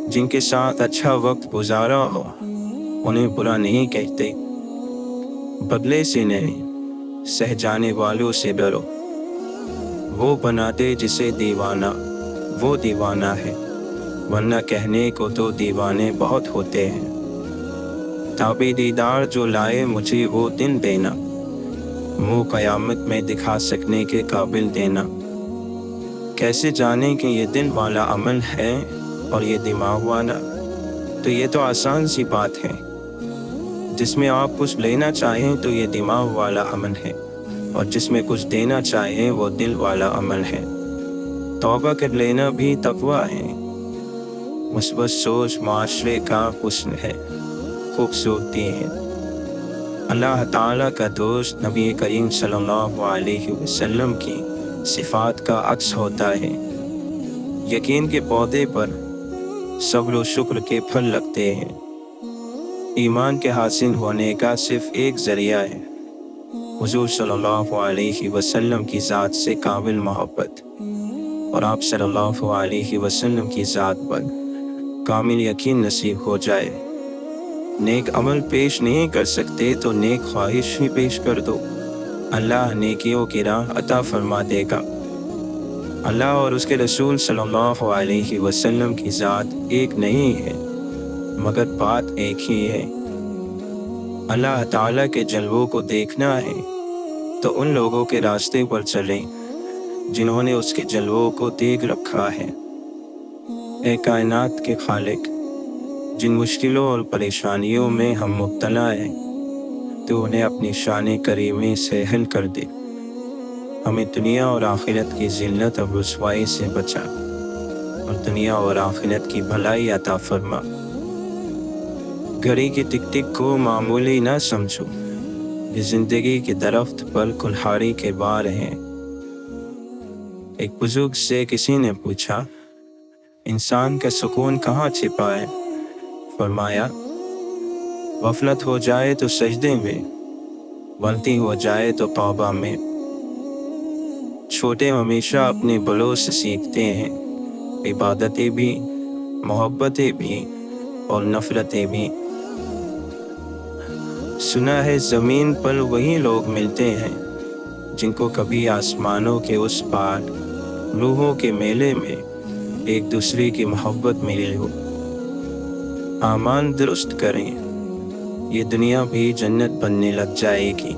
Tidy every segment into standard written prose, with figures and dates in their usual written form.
جن کے ساتھ اچھا وقت گزارا ہو انہیں برا نہیں کہتے، بدلے سے نہیں سہ جانے والوں سے ڈرو۔ وہ بناتے جسے دیوانہ وہ دیوانہ ہے، ورنہ کہنے کو تو دیوانے بہت ہوتے ہیں۔ تابِ دیدار جو لائے مجھے وہ دن دینا، منہ قیامت میں دکھا سکنے کے قابل دینا۔ کیسے جانیں کہ یہ دل والا عمل ہے اور یہ دماغ والا؟ تو یہ تو آسان سی بات ہے، جس میں آپ کچھ لینا چاہیں تو یہ دماغ والا عمل ہے، اور جس میں کچھ دینا چاہیں وہ دل والا عمل ہے۔ توبہ کر لینا بھی تقویٰ ہے، مثبت سوچ معاشرے کا حسن ہے، خوبصورتی ہے۔ اللہ تعالیٰ کا دوست نبی کریم صلی اللہ علیہ وسلم کی صفات کا عکس ہوتا ہے۔ یقین کے پودے پر صبر و شکر کے پھل لگتے ہیں۔ ایمان کے حاصل ہونے کا صرف ایک ذریعہ ہے، حضور صلی اللہ علیہ وسلم کی ذات سے کامل محبت، اور آپ صلی اللہ علیہ وسلم کی ذات پر کامل یقین نصیب ہو جائے۔ نیک عمل پیش نہیں کر سکتے تو نیک خواہش ہی پیش کر دو، اللہ نیکیوں کی راہ عطا فرما دے گا۔ اللہ اور اس کے رسول صلی اللہ علیہ وسلم کی ذات ایک نہیں ہے، مگر بات ایک ہی ہے۔ اللہ تعالیٰ کے جلووں کو دیکھنا ہے تو ان لوگوں کے راستے پر چلیں جنہوں نے اس کے جلووں کو دیکھ رکھا ہے۔ اے کائنات کے خالق، جن مشکلوں اور پریشانیوں میں ہم مبتلا ہیں تو انہیں اپنی شان کریمی سے حل کر دے۔ ہمیں دنیا اور آخرت کی ذلت اور رسوائی سے بچا، اور دنیا اور آخرت کی بھلائی عطا فرما۔ گھڑی کی ٹک ٹک کو معمولی نہ سمجھو، یہ زندگی کے درخت پر کلہاڑی کے بار ہیں۔ ایک بزرگ سے کسی نے پوچھا، انسان کا سکون کہاں چھپا ہے؟ فرمایا، غفلت ہو جائے تو سجدے میں، غلطی ہو جائے تو توبہ میں۔ چھوٹے ہمیشہ اپنے بڑوں سے سیکھتے ہیں، عبادتیں بھی، محبتیں بھی اور نفرتیں بھی۔ سنا ہے زمین پر وہی لوگ ملتے ہیں جن کو کبھی آسمانوں کے اس پار روحوں کے میلے میں ایک دوسرے کی محبت ملی ہو۔ اعمال درست کریں، یہ دنیا بھی جنت بننے لگ جائے گی۔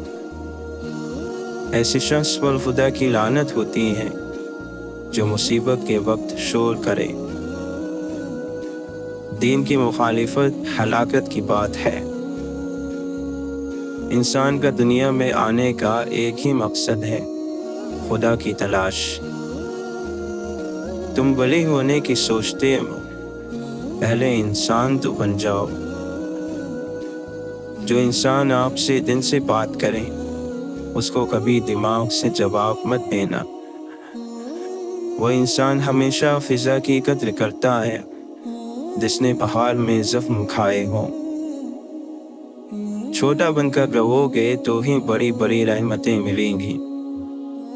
ایسے شخص پر خدا کی لعنت ہوتی ہے جو مصیبت کے وقت شور کرے۔ دین کی مخالفت ہلاکت کی بات ہے۔ انسان کا دنیا میں آنے کا ایک ہی مقصد ہے، خدا کی تلاش۔ تم بڑے ہونے کی سوچتے ہو، پہلے انسان تو بن جاؤ۔ جو انسان آپ سے دل سے بات کرے اس کو کبھی دماغ سے جواب مت دینا۔ وہ انسان ہمیشہ فضا کی قدر کرتا ہے جس نے بہار میں زخم کھائے ہوں۔ چھوٹا بن کر رہو گے تو ہی بڑی بڑی رحمتیں ملیں گی،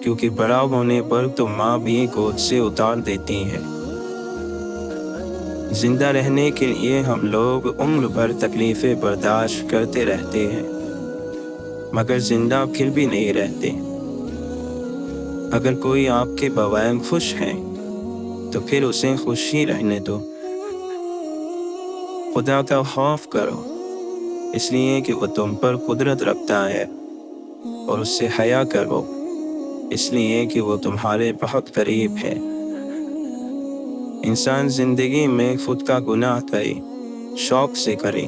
کیونکہ بڑا ہونے پر تو ماں بھی گود سے اتار دیتی ہے۔ زندہ رہنے کے لیے ہم لوگ عمر بھر تکلیفیں برداشت کرتے رہتے ہیں، مگر زندہ پھر بھی نہیں رہتے۔ اگر کوئی آپ کے بغیر خوش ہے تو پھر اسے خوش ہی رہنے دو۔ خدا کا خوف کرو، اس لیے کہ وہ تم پر قدرت رکھتا ہے، اور اس سے حیا کرو، اس لیے کہ وہ تمہارے بہت قریب ہے۔ انسان زندگی میں خود کا گناہ کرے، شوق سے کرے،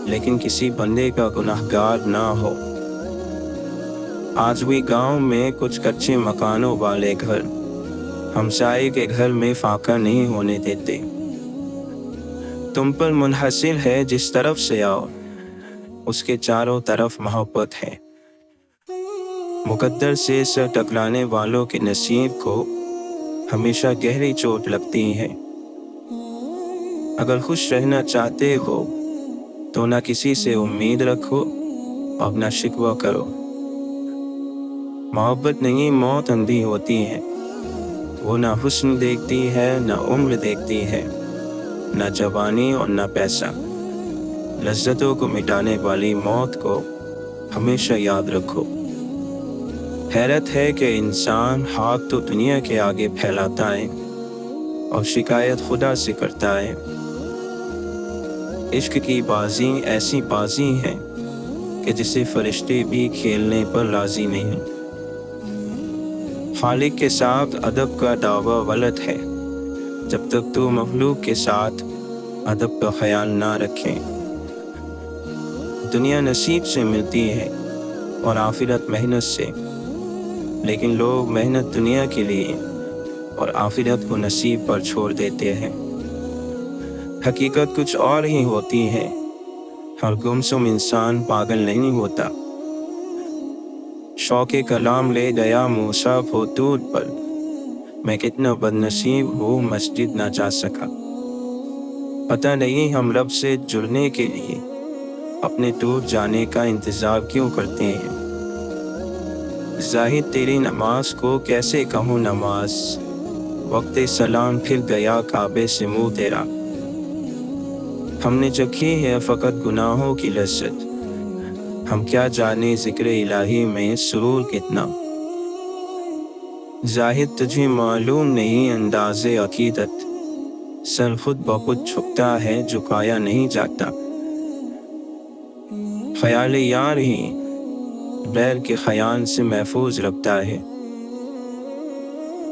لیکن کسی بندے کا گناہگار نہ ہو۔ آج بھی گاؤں میں کچھ کچے مکانوں والے گھر ہمسائے کے گھر میں فاقہ نہیں ہونے دیتے۔ تم پر منحصر ہے جس طرف سے آؤ، اس کے چاروں طرف محبت ہے۔ مقدر سے سر ٹکرانے والوں کے نصیب کو ہمیشہ گہری چوٹ لگتی ہے۔ اگر خوش رہنا چاہتے ہو تو نہ کسی سے امید رکھو اور نہ شکوہ کرو۔ محبت نہیں، موت اندھی ہوتی ہے، وہ نہ حسن دیکھتی ہے نہ عمر دیکھتی ہے، نہ جوانی اور نہ پیسہ۔ لذتوں کو مٹانے والی موت کو ہمیشہ یاد رکھو۔ حیرت ہے کہ انسان ہاتھ تو دنیا کے آگے پھیلاتا ہے اور شکایت خدا سے کرتا ہے۔ عشق کی بازی ایسی بازی ہے کہ جسے فرشتے بھی کھیلنے پر راضی نہیں۔ خالق کے ساتھ ادب کا دعویٰ غلط ہے جب تک تو مخلوق کے ساتھ ادب کا خیال نہ رکھیں۔ دنیا نصیب سے ملتی ہے اور آخرت محنت سے، لیکن لوگ محنت دنیا کے لیے اور آخرت کو نصیب پر چھوڑ دیتے ہیں۔ حقیقت کچھ اور ہی ہوتی ہے۔ ہر گمسم انسان پاگل نہیں ہوتا۔ شوق کلام لے گیا موسیٰ کو طور پر، میں کتنا بد نصیب ہوں مسجد نہ جا سکا۔ پتہ نہیں ہم رب سے جڑنے کے لیے اپنے دور جانے کا انتظار کیوں کرتے ہیں۔ زاہد تیری نماز کو کیسے کہوں نماز، وقت سلام پھر گیا کعبے سے منہ تیرا۔ ہم نے چکھی ہے فقط گناہوں کی لذت، ہم کیا جانے ذکر الہی میں سرور کتنا۔ زاہد تجھے معلوم نہیں انداز عقیدت، سر خود بخود جھکتا ہے جھکایا نہیں جاتا۔ خیال یار ہی غیر کے خیال سے محفوظ رکھتا ہے۔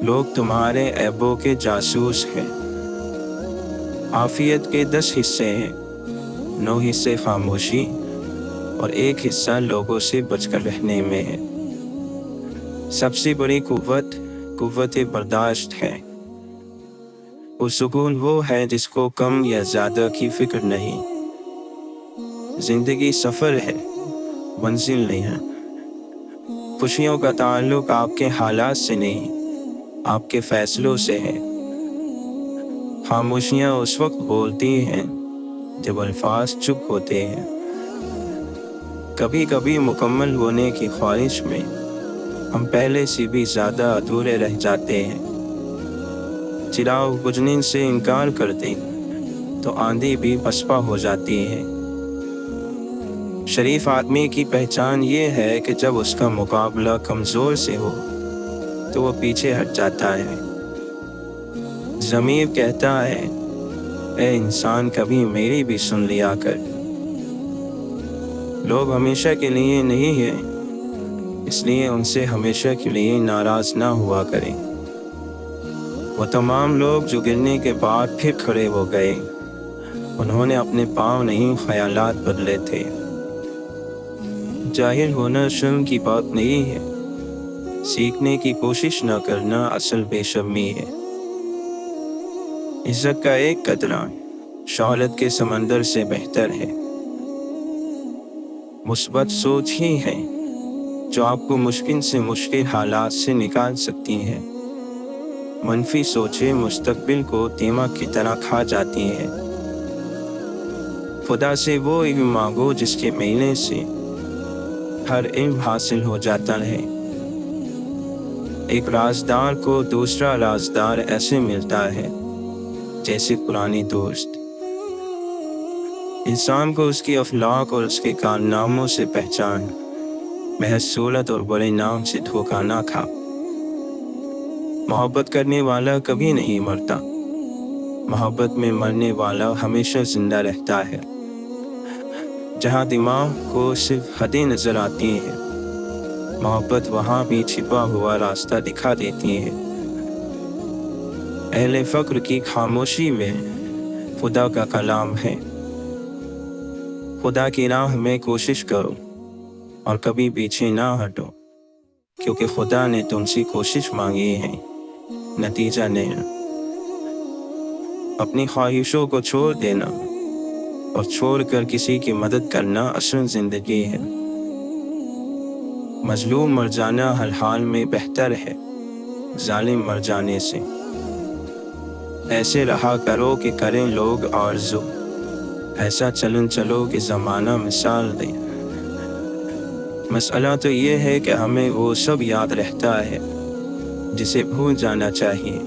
لوگ تمہارے عیبوں کے جاسوس ہیں۔ عافیت کے 10 حصے ہیں، 9 حصے خاموشی اور 1 حصہ لوگوں سے بچ کر رہنے میں ہے۔ سب سے بڑی قوت برداشت ہے۔ وہ سکون وہ ہے جس کو کم یا زیادہ کی فکر نہیں۔ زندگی سفر ہے، منزل نہیں ہے۔ خوشیوں کا تعلق آپ کے حالات سے نہیں، آپ کے فیصلوں سے ہے۔ خاموشیاں اس وقت بولتی ہیں جب الفاظ چپ ہوتے ہیں۔ کبھی کبھی مکمل ہونے کی خواہش میں ہم پہلے سے بھی زیادہ ادھورے رہ جاتے ہیں۔ چراغ بجھنے سے انکار کر دیں تو آندھی بھی پسپا ہو جاتی ہے۔ شریف آدمی کی پہچان یہ ہے کہ جب اس کا مقابلہ کمزور سے ہو تو وہ پیچھے ہٹ جاتا ہے۔ ضمیر کہتا ہے اے انسان کبھی میری بھی سن لیا کر۔ لوگ ہمیشہ کے لیے نہیں ہیں، اس لیے ان سے ہمیشہ کے لیے ناراض نہ ہوا کریں۔ وہ تمام لوگ جو گرنے کے بعد پھر کھڑے ہو گئے، انہوں نے اپنے پاؤں نہیں خیالات بدلے تھے۔ جاہل ہونا شرم کی بات نہیں ہے، سیکھنے کی کوشش نہ کرنا اصل بے شرمی ہے۔ عزت کا ایک قطرہ شہرت کے سمندر سے بہتر ہے۔ مثبت سوچ ہی ہے جو آپ کو مشکل سے مشکل حالات سے نکال سکتی ہے۔ منفی سوچیں مستقبل کو دیمک کی طرح کھا جاتی ہیں۔ خدا سے وہ علم مانگو جس کے ملنے سے ہر علم حاصل ہو جاتا ہے۔ ایک رازدار کو دوسرا رازدار ایسے ملتا ہے جیسے پرانی دوست۔ انسان کو اس کی اخلاق اور اس کے کارناموں سے پہچان، محض صورت اور بڑے نام سے دھوکہ نہ کھا۔ محبت کرنے والا کبھی نہیں مرتا، محبت میں مرنے والا ہمیشہ زندہ رہتا ہے۔ جہاں دماغ کو صرف حدیں نظر آتی ہیں، محبت وہاں بھی چھپا ہوا راستہ دکھا دیتی ہے۔ اہل فقر کی خاموشی میں خدا کا کلام ہے۔ خدا کی راہ میں کوشش کرو اور کبھی پیچھے نہ ہٹو، کیونکہ خدا نے تم سے کوشش مانگی ہے، نتیجہ نہیں۔ اپنی خواہشوں کو چھوڑ دینا اور چھوڑ کر کسی کی مدد کرنا اصل زندگی ہے۔ مظلوم مر جانا ہر حال میں بہتر ہے ظالم مر جانے سے۔ ایسے رہا کرو کہ کریں لوگ آرزو، ایسا چلن چلو کہ زمانہ مثال دے۔ مسئلہ تو یہ ہے کہ ہمیں وہ سب یاد رہتا ہے جسے بھول جانا چاہیے۔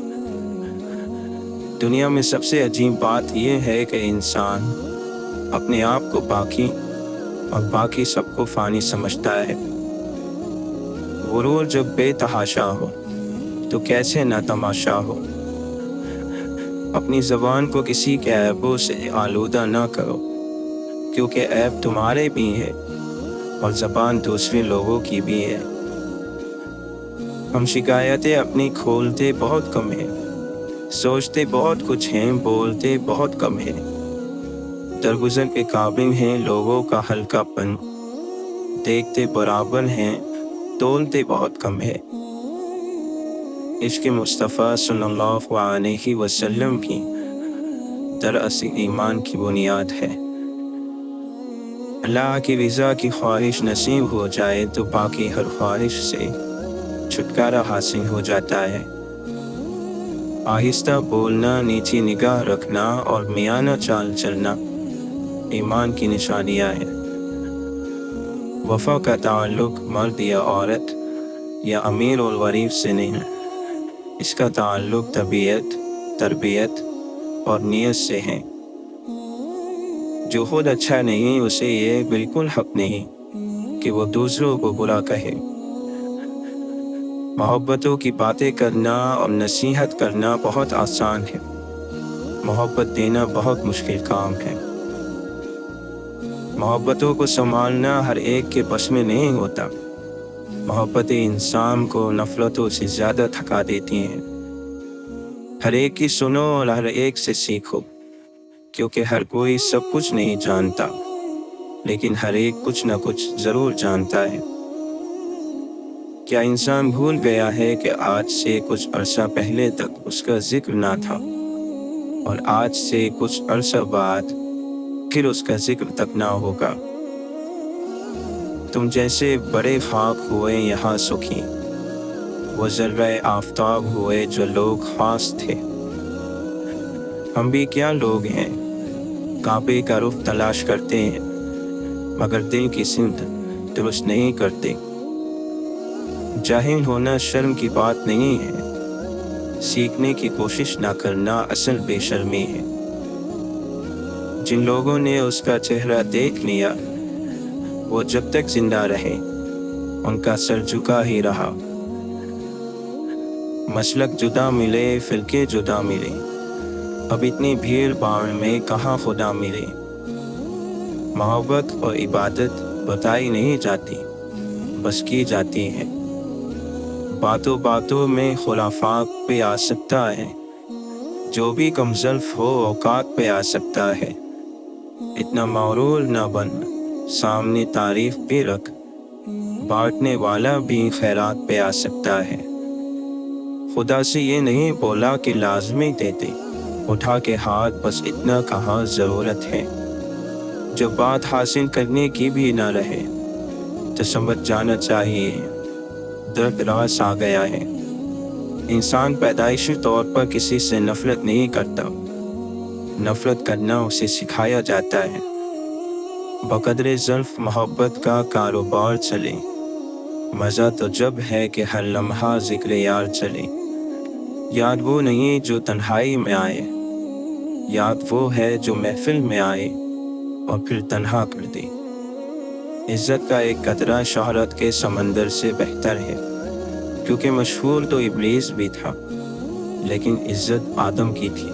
دنیا میں سب سے عجیب بات یہ ہے کہ انسان اپنے آپ کو باقی اور باقی سب کو فانی سمجھتا ہے۔ غرور جب بے تحاشا ہو تو کیسے نہ تماشا ہو۔ اپنی زبان کو کسی کے عیبوں سے آلودہ نہ کرو، کیونکہ عیب تمہارے بھی ہے اور زبان دوسرے لوگوں کی بھی ہے۔ ہم شکایتیں اپنی کھولتے بہت کم ہیں، سوچتے بہت کچھ ہیں، بولتے بہت کم ہیں، درگزر کے قابل ہیں لوگوں کا ہلکا پن، دیکھتے برابر ہیں، تولتے بہت کم ہے۔ عشق مصطفیٰ صلی اللہ علیہ وسلم کی دراصل ایمان کی بنیاد ہے۔ اللہ کی رضا کی خواہش نصیب ہو جائے تو باقی ہر خواہش سے چھٹکارا حاصل ہو جاتا ہے۔ آہستہ بولنا، نیچی نگاہ رکھنا اور میانہ چال چلنا ایمان کی نشانیاں ہیں۔ وفا کا تعلق مرد یا عورت یا امیر اور غریب سے نہیں، اس کا تعلق طبیعت، تربیت اور نیت سے ہے۔ جو خود اچھا نہیں اسے یہ بالکل حق نہیں کہ وہ دوسروں کو برا کہے۔ محبتوں کی باتیں کرنا اور نصیحت کرنا بہت آسان ہے، محبت دینا بہت مشکل کام ہے۔ محبتوں کو سنبھالنا ہر ایک کے بس میں نہیں ہوتا۔ محبتیں انسان کو نفرتوں سے زیادہ تھکا دیتی ہیں۔ ہر ایک کی سنو اور ہر ایک سے سیکھو، کیونکہ ہر کوئی سب کچھ نہیں جانتا، لیکن ہر ایک کچھ نہ کچھ ضرور جانتا ہے۔ کیا انسان بھول گیا ہے کہ آج سے کچھ عرصہ پہلے تک اس کا ذکر نہ تھا اور آج سے کچھ عرصہ بعد پھر اس کا ذکر تک نہ ہوگا؟ تم جیسے بڑے خاک ہوئے یہاں سکھی، وہ ذرہ آفتاب ہوئے جو لوگ خاص تھے۔ ہم بھی کیا لوگ ہیں، کعبے کا رخ تلاش کرتے ہیں مگر دل کی سمت درست نہیں کرتے۔ جاہل ہونا شرم کی بات نہیں ہے، سیکھنے کی کوشش نہ کرنا اصل بے شرمی ہے۔ جن لوگوں نے اس کا چہرہ دیکھ لیا وہ جب تک زندہ رہے ان کا سر جھکا ہی رہا۔ مسلک جدا ملے، فرقے جدا ملے، اب اتنی بھیڑ بھاڑ میں کہاں خدا ملے۔ محبت اور عبادت بتائی نہیں جاتی، بس کی جاتی ہے۔ باتوں باتوں میں خلافات پہ آ سکتا ہے، جو بھی کم ظرف ہو اوقات پہ آ سکتا ہے۔ اتنا مغرور نہ بن، سامنے تعریف بھی رکھ، بانٹنے والا بھی خیرات پہ آ سکتا ہے۔ خدا سے یہ نہیں بولا کہ لازمی دیتے، اٹھا کے ہاتھ بس اتنا کہاں ضرورت ہے۔ جب بات حاصل کرنے کی بھی نہ رہے تو سمجھ جانا چاہیے درد راس آ گیا ہے۔ انسان پیدائشی طور پر کسی سے نفرت نہیں کرتا، نفرت کرنا اسے سکھایا جاتا ہے۔ بقدر ظرف محبت کا کاروبار چلے، مزہ تو جب ہے کہ ہر لمحہ ذکر یار چلے۔ یاد وہ نہیں جو تنہائی میں آئے، یاد وہ ہے جو محفل میں آئے اور پھر تنہا کر دے۔ عزت کا ایک قطرہ شہرت کے سمندر سے بہتر ہے، کیونکہ مشہور تو ابلیس بھی تھا لیکن عزت آدم کی تھی۔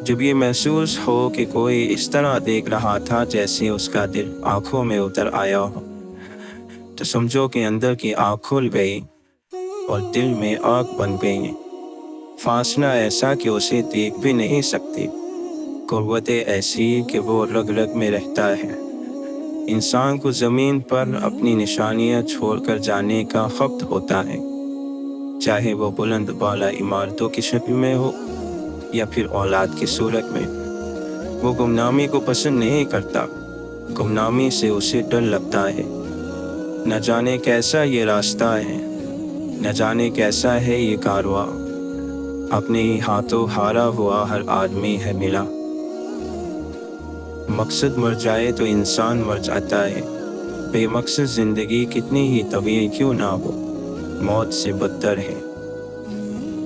جب یہ محسوس ہو کہ کوئی اس طرح دیکھ رہا تھا جیسے اس کا دل آنکھوں میں اتر آیا ہو، تو سمجھو کہ اندر کی آنکھ کھل گئی اور دل میں آگ بن گئی۔ فاصلہ ایسا کہ اسے دیکھ بھی نہیں سکتے، قوت ایسی کہ وہ رگ رگ میں رہتا ہے۔ انسان کو زمین پر اپنی نشانیاں چھوڑ کر جانے کا خبط ہوتا ہے، چاہے وہ بلند بالا عمارتوں کی شکل میں ہو یا پھر اولاد کی صورت میں۔ وہ گمنامی کو پسند نہیں کرتا، گمنامی سے اسے ڈر لگتا ہے۔ نہ جانے کیسا یہ راستہ ہے، نہ جانے کیسا ہے یہ کارواں، اپنے ہی ہاتھوں ہارا ہوا ہر آدمی ہے ملا۔ مقصد مر جائے تو انسان مر جاتا ہے، بے مقصد زندگی کتنی ہی طویل کیوں نہ ہو، موت سے بدتر ہے۔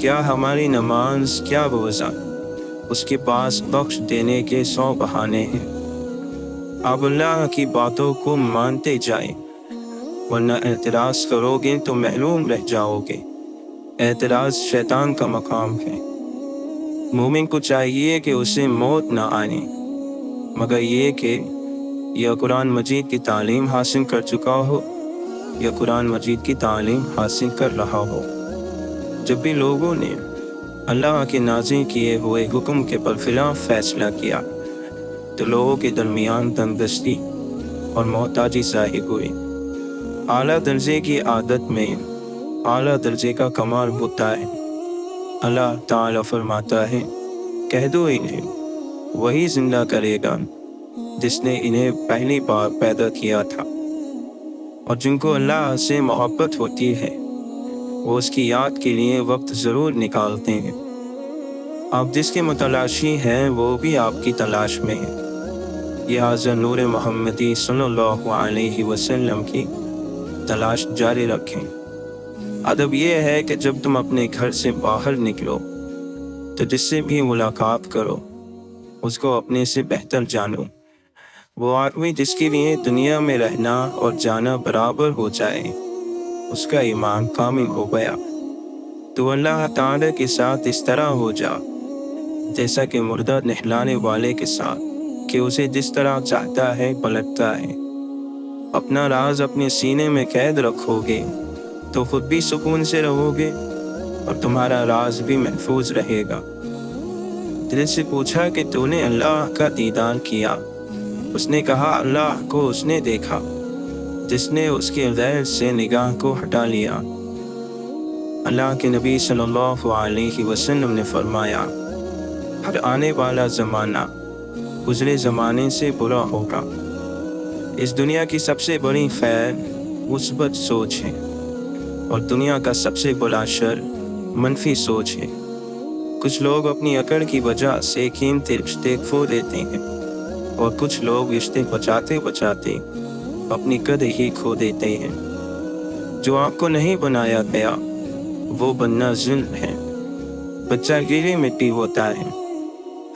کیا ہماری نماز، کیا روزہ، اس کے پاس بخش دینے کے 100 بہانے ہیں۔ آپ اللہ کی باتوں کو مانتے جائیں، ورنہ اعتراض کرو گے تو محروم رہ جاؤ گے۔ اعتراض شیطان کا مقام ہے۔ مومن کو چاہیے کہ اسے موت نہ آنے مگر یہ کہ یا قرآن مجید کی تعلیم حاصل کر چکا ہو یا قرآن مجید کی تعلیم حاصل کر رہا ہو۔ جب بھی لوگوں نے اللہ کے نازل کیے ہوئے حکم کے برخلاف فیصلہ کیا تو لوگوں کے درمیان تنگدستی اور محتاجی ظاہر ہوئی۔ اعلیٰ درجے کی عادت میں اعلیٰ درجے کا کمال ہوتا ہے۔ اللہ تعالیٰ فرماتا ہے، کہہ دو انہیں وہی زندہ کرے گا جس نے انہیں پہلی بار پیدا کیا تھا، اور جن کو اللہ سے محبت ہوتی ہے وہ اس کی یاد کے لیے وقت ضرور نکالتے ہیں۔ آپ جس کے متلاشی ہیں وہ بھی آپ کی تلاش میں ہے۔ لہٰذا نور محمدی صلی اللہ علیہ وسلم کی تلاش جاری رکھیں۔ ادب یہ ہے کہ جب تم اپنے گھر سے باہر نکلو تو جس سے بھی ملاقات کرو اس کو اپنے سے بہتر جانو۔ وہ آدمی جس کے لیے دنیا میں رہنا اور جانا برابر ہو جائے اس کا ایمان کامل ہو گیا۔ تو اللہ تعالیٰ کے ساتھ اس طرح ہو جا جیسا کہ مردہ نہلانے والے کے ساتھ، کہ اسے جس طرح چاہتا ہے پلٹتا ہے۔ اپنا راز اپنے سینے میں قید رکھو گے تو خود بھی سکون سے رہو گے اور تمہارا راز بھی محفوظ رہے گا۔ دل سے پوچھا کہ تو نے اللہ کا دیدار کیا؟ اس نے کہا اللہ کو اس نے دیکھا جس نے اس کے غیر سے نگاہ کو ہٹا لیا۔ اللہ کے نبی صلی اللہ علیہ وسلم نے فرمایا، ہر آنے والا زمانہ گزرے زمانے سے برا ہوگا۔ اس دنیا کی سب سے بڑی خیر مثبت سوچ ہے اور دنیا کا سب سے بڑا شر منفی سوچ ہے۔ کچھ لوگ اپنی اکڑ کی وجہ سے قیمتی رشتے کھو دیتے ہیں اور کچھ لوگ رشتے بچاتے بچاتے اپنی قدر ہی کھو دیتے ہیں۔ جو آپ کو نہیں بنایا گیا وہ بننا ظلم ہے۔ بچہ گیلی مٹی ہوتا ہے،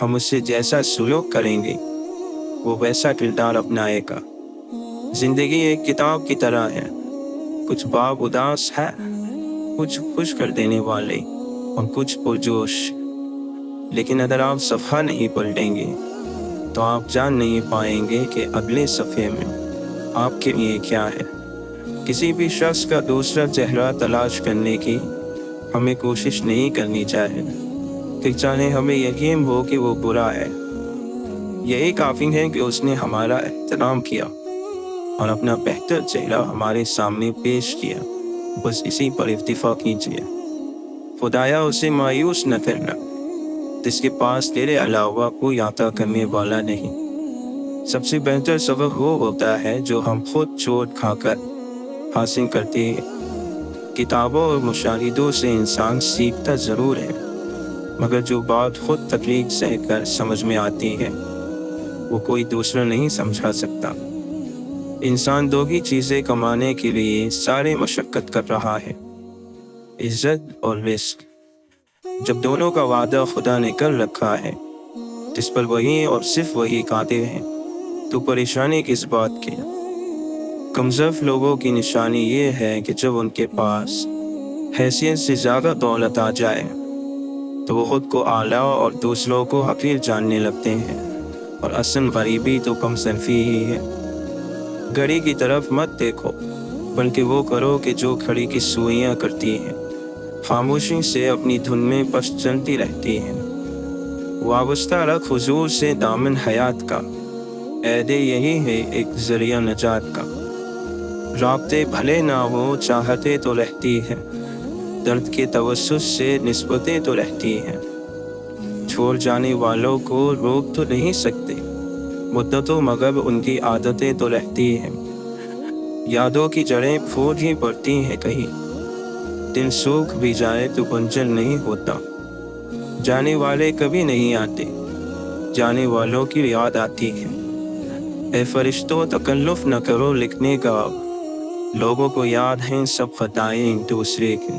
ہم اس سے جیسا سلوک کریں گے وہ ویسا کردار اپنائے گا۔ زندگی ایک کتاب کی طرح ہے، کچھ باب اداس ہے، کچھ خوش کر دینے والے اور کچھ پرجوش، لیکن اگر آپ صفحہ نہیں پلٹیں گے تو آپ جان نہیں پائیں گے کہ اگلے صفحے میں آپ کے لیے کیا ہے۔ کسی بھی شخص کا دوسرا چہرہ تلاش کرنے کی ہمیں کوشش نہیں کرنی چاہیے، کہ چاہے ہمیں یقین ہو کہ وہ برا ہے۔ یہی کافی ہے کہ اس نے ہمارا احترام کیا اور اپنا بہتر چہرہ ہمارے سامنے پیش کیا، بس اسی پر اکتفا کیجیے۔ خدایا اسے مایوس نہ کرنا جس کے پاس تیرے علاوہ کوئی عطا کرنے والا نہیں۔ سب سے بہتر سبق وہ ہوتا ہے جو ہم خود چوٹ کھا کر حاصل کرتے ہیں۔ کتابوں اور مشاہدوں سے انسان سیکھتا ضرور ہے، مگر جو بات خود تکلیف سہ کر سمجھ میں آتی ہے وہ کوئی دوسرا نہیں سمجھا سکتا۔ انسان دو ہی چیزیں کمانے کے لیے سارے مشقت کر رہا ہے، عزت اور رزق۔ جب دونوں کا وعدہ خدا نے کر رکھا ہے جس پر وہی اور صرف وہی قادر ہیں تو پریشانی کس بات کی؟ کمزور لوگوں کی نشانی یہ ہے کہ جب ان کے پاس حیثیت سے زیادہ دولت آ جائے تو وہ خود کو اعلیٰ اور دوسروں کو حقیر جاننے لگتے ہیں، اور اصل غریبی تو کم صنفی ہی ہے۔ گھڑی کی طرف مت دیکھو بلکہ وہ کرو کہ جو گھڑی کی سوئیاں کرتی ہیں، خاموشی سے اپنی دھن میں پس چلتی رہتی ہیں۔ وابستہ رکھ حضور سے دامن حیات کا، عہد یہی ہے ایک ذریعہ نجات کا۔ رابطے بھلے نہ ہو چاہتے تو رہتی ہے، درد کے توسط سے نسبتیں تو رہتی ہیں۔ چھوڑ جانے والوں کو روک تو نہیں سکتے، مدتوں مگر ان کی عادتیں تو رہتی ہیں۔ یادوں کی جڑیں پھول ہی پڑتی ہیں کہیں، دل سوکھ بھی جائے تو بنجر نہیں ہوتا۔ جانے والے کبھی نہیں آتے، جانے والوں کی یاد آتی ہے۔ اے فرشتوں تکلف نہ کرو لکھنے کا، لوگوں کو یاد ہیں سب خطائیں ایک دوسرے کی۔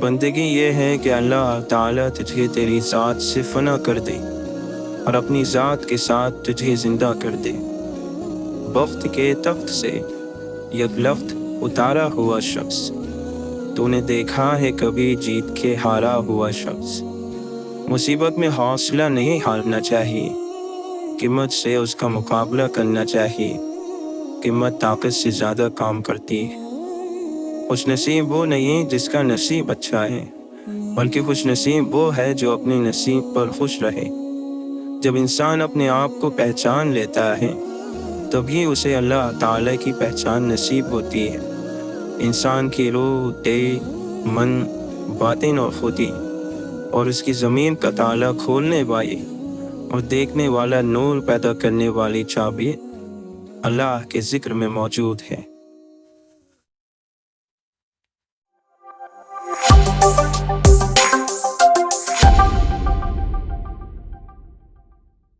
بندگی یہ ہے کہ اللہ تعالیٰ تجھے تیری ذات سے فنا کر دے اور اپنی ذات کے ساتھ تجھے زندہ کر دے۔ وقت کے تخت سے یک لفظ اتارا ہوا شخص، تو نے دیکھا ہے کبھی جیت کے ہارا ہوا شخص؟ مصیبت میں حوصلہ نہیں ہارنا چاہیے، قیمت سے اس کا مقابلہ کرنا چاہیے۔ قیمت طاقت سے زیادہ کام کرتی ہے۔ خوش نصیب وہ نہیں جس کا نصیب اچھا ہے، بلکہ خوش نصیب وہ ہے جو اپنے نصیب پر خوش رہے۔ جب انسان اپنے آپ کو پہچان لیتا ہے تبھی اسے اللہ تعالیٰ کی پہچان نصیب ہوتی ہے۔ انسان کی روح، دل، من، باطن اور خودی اور اس کی ضمیر کا تالا کھولنے والی اور دیکھنے والا نور پیدا کرنے والی چابی اللہ کے ذکر میں موجود ہے۔